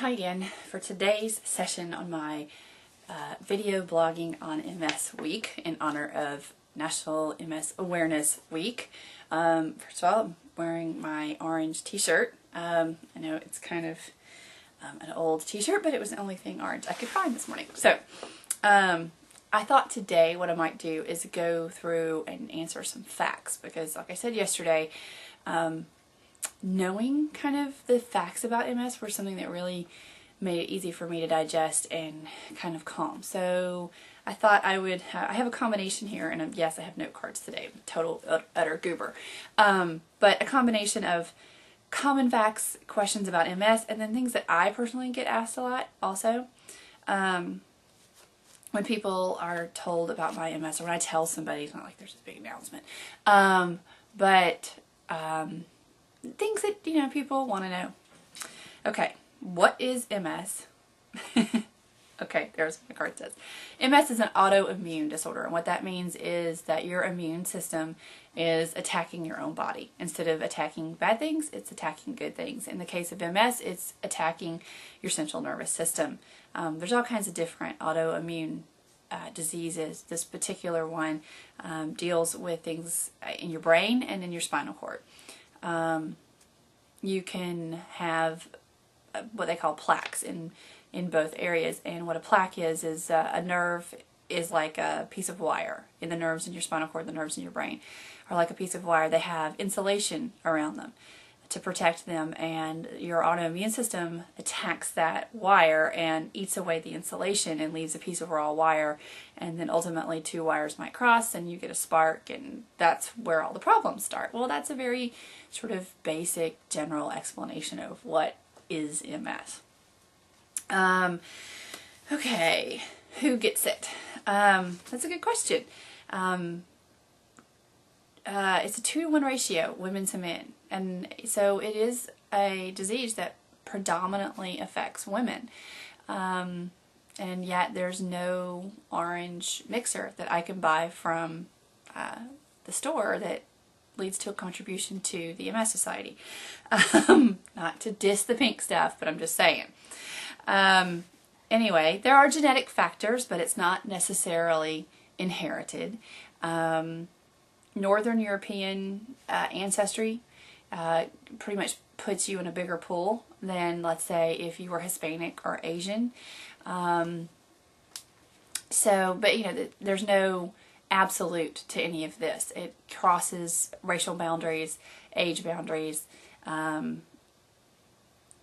Hi again for today's session on my video blogging on MS Week in honor of National MS Awareness Week. First of all, I'm wearing my orange t-shirt. I know it's kind of an old t-shirt, but it was the only thing orange I could find this morning. So I thought today what I might do is go through and answer some facts because, like I said yesterday, knowing kind of the facts about MS were something that really made it easy for me to digest and kind of calm. So I thought I would, I have a combination here, and yes, I have note cards today, total utter goober, but a combination of common facts, questions about MS, and then things that I personally get asked a lot also. When people are told about my MS, or when I tell somebody, it's not like there's this big announcement, but things that, you know, people want to know. Okay, what is MS? Okay, there's what the card says. MS is an autoimmune disorder, and what that means is that your immune system is attacking your own body. Instead of attacking bad things, it's attacking good things. In the case of MS, it's attacking your central nervous system. There's all kinds of different autoimmune diseases. This particular one deals with things in your brain and in your spinal cord. You can have what they call plaques in both areas, and what a plaque is a nerve is like a piece of wire. In the nerves in your spinal cord, the nerves in your brain are like a piece of wire. They have insulation around them to protect them, and your autoimmune system attacks that wire and eats away the insulation and leaves a piece of raw wire, and then ultimately two wires might cross and you get a spark, and that's where all the problems start. Well, that's a very sort of basic general explanation of what is MS. Okay, who gets it? That's a good question. It's a 2-to-1 ratio, women to men. And so it is a disease that predominantly affects women. And yet there's no orange mixer that I can buy from the store that leads to a contribution to the MS Society. Not to diss the pink stuff, but I'm just saying. Anyway, there are genetic factors, but it's not necessarily inherited. Northern European ancestry pretty much puts you in a bigger pool than, let's say, if you were Hispanic or Asian. But you know, there's no absolute to any of this. It crosses racial boundaries, age boundaries,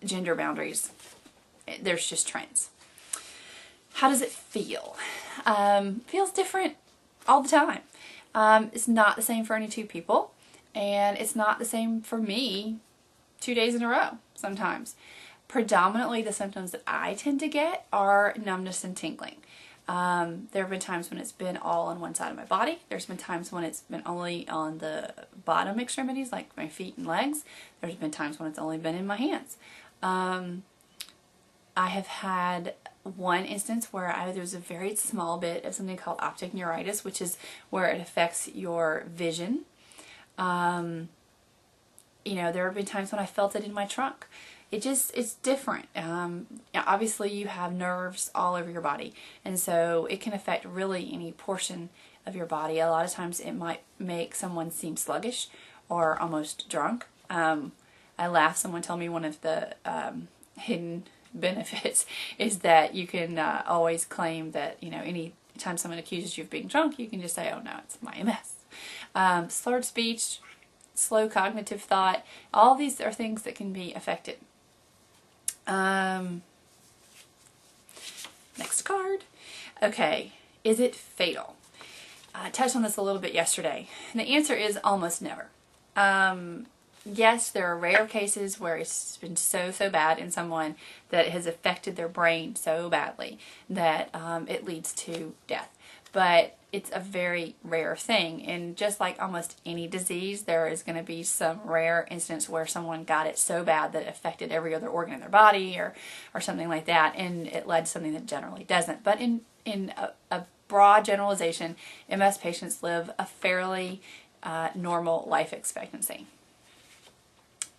gender boundaries. There's just trends. How does it feel? Feels different all the time. It's not the same for any two people, and it's not the same for me 2 days in a row sometimes. Predominantly the symptoms that I tend to get are numbness and tingling. There have been times when it's been all on one side of my body. There's been times when it's been only on the bottom extremities, like my feet and legs. There's been times when it's only been in my hands. I have had one instance where there was a very small bit of something called optic neuritis, which is where it affects your vision. You know, there have been times when I felt it in my trunk. It's different. Obviously you have nerves all over your body, and so it can affect really any portion of your body. A lot of times it might make someone seem sluggish or almost drunk. I laugh, someone told me one of the hidden benefits is that you can always claim that, you know, any time someone accuses you of being drunk, you can just say, oh no, it's my MS. Slurred speech, slow cognitive thought, all these are things that can be affected. Next card. Okay, is it fatal? I touched on this a little bit yesterday, and the answer is almost never. Yes, there are rare cases where it's been so bad in someone that it has affected their brain so badly that it leads to death. But it's a very rare thing, and just like almost any disease, there is going to be some rare instance where someone got it so bad that it affected every other organ in their body or something like that, and it led to something that generally doesn't. But in a broad generalization, MS patients live a fairly normal life expectancy.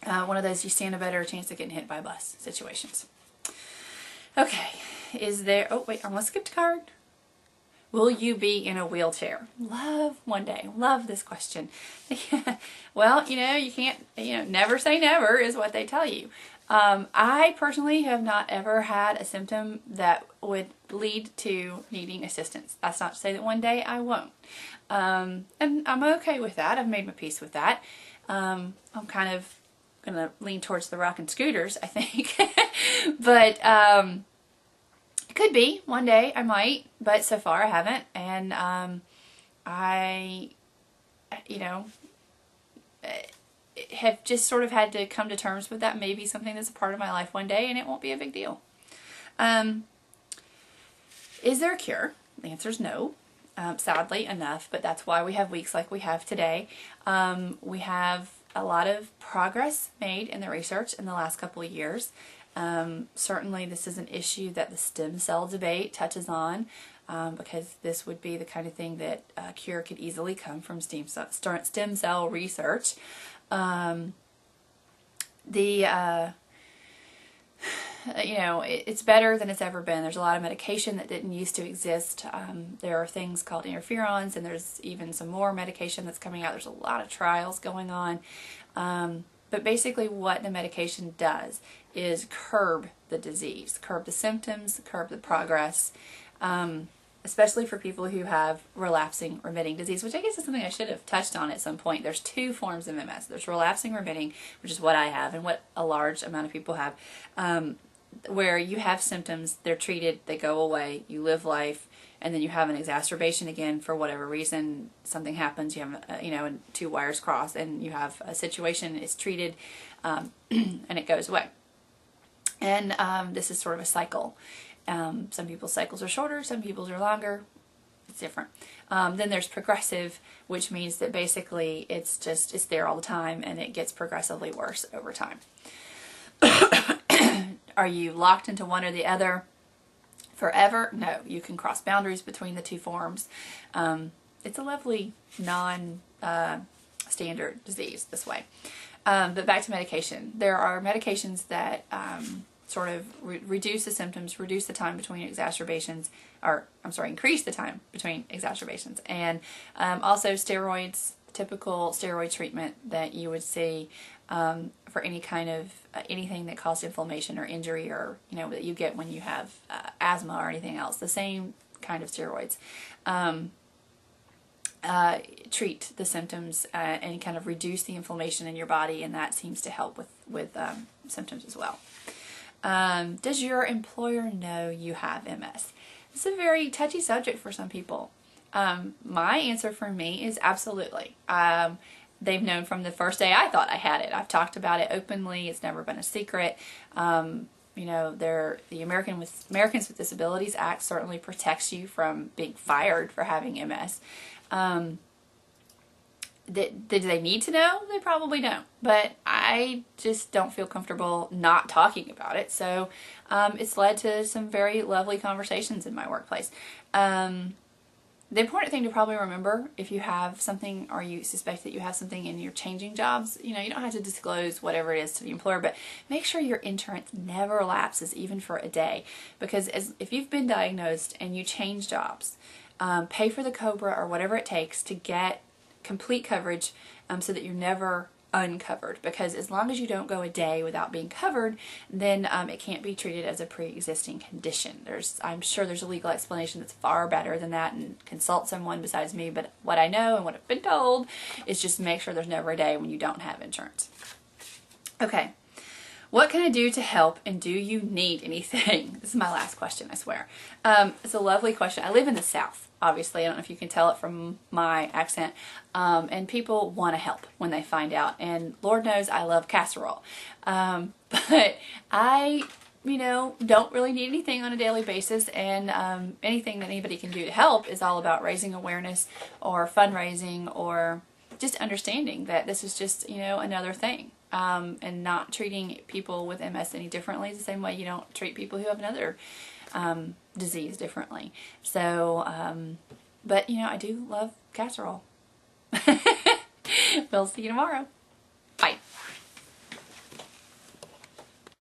One of those you stand a better chance of getting hit by a bus situations. Okay, is there, oh wait, I almost skipped a card. Will you be in a wheelchair? Love, one day. Love this question. Well, you can't, never say never is what they tell you. I personally have not ever had a symptom that would lead to needing assistance. That's not to say that one day I won't. And I'm okay with that. I've made my peace with that. I'm kind of going to lean towards the rocking scooters, I think. But, it could be one day I might, but so far I haven't, and I, have just sort of had to come to terms with that. Maybe something that's a part of my life one day, and it won't be a big deal. Is there a cure? The answer is no, sadly enough, but that's why we have weeks like we have today. We have a lot of progress made in the research in the last couple of years. Certainly this is an issue that the stem cell debate touches on, because this would be the kind of thing that a cure could easily come from stem cell research. It's better than it's ever been. There's a lot of medication that didn't used to exist. There are things called interferons, and there's even some more medication that's coming out. There's a lot of trials going on. But basically what the medication does is curb the disease, curb the symptoms, curb the progress, especially for people who have relapsing remitting disease, which I guess is something I should have touched on at some point. There's two forms of MS. There's relapsing remitting, which is what I have and what a large amount of people have, where you have symptoms, they're treated, they go away, you live life, and then you have an exacerbation again for whatever reason. Something happens, you have, and two wires cross, and you have a situation, it's treated, and it goes away. And this is sort of a cycle. Some people's cycles are shorter, some people's are longer. It's different. Then there's progressive, which means that basically it's there all the time, and it gets progressively worse over time. Are you locked into one or the other forever? No, you can cross boundaries between the two forms. It's a lovely non-standard disease this way. But back to medication. There are medications that sort of reduce the symptoms, reduce the time between exacerbations, increase the time between exacerbations. And also steroids, typical steroid treatment that you would see for any kind of anything that caused inflammation or injury, or that you get when you have asthma or anything else. The same kind of steroids treat the symptoms and kind of reduce the inflammation in your body, and that seems to help with symptoms as well. Does your employer know you have MS? It's a very touchy subject for some people. My answer for me is absolutely. They've known from the first day I thought I had it. I've talked about it openly. It's never been a secret. The Americans with Disabilities Act certainly protects you from being fired for having MS. Did they need to know? They probably don't. But I just don't feel comfortable not talking about it. So it's led to some very lovely conversations in my workplace. The important thing to probably remember, if you have something or you suspect that you have something and you're changing jobs, you don't have to disclose whatever it is to the employer, but make sure your insurance never lapses even for a day. Because if you've been diagnosed and you change jobs, pay for the COBRA or whatever it takes to get complete coverage so that you're never uncovered, because as long as you don't go a day without being covered, then it can't be treated as a pre-existing condition. I'm sure there's a legal explanation that's far better than that, and consult someone besides me, but what I know and what I've been told is just make sure there's never a day when you don't have insurance. Okay, what can I do to help, and do you need anything? This is my last question, I swear. It's a lovely question. I live in the South. Obviously, I don't know if you can tell it from my accent, and people want to help when they find out, and Lord knows I love casserole, but I, don't really need anything on a daily basis, and anything that anybody can do to help is all about raising awareness or fundraising or just understanding that this is just, another thing, and not treating people with MS any differently the same way you don't treat people who have another disease differently. So, but I do love casserole. We'll see you tomorrow. Bye.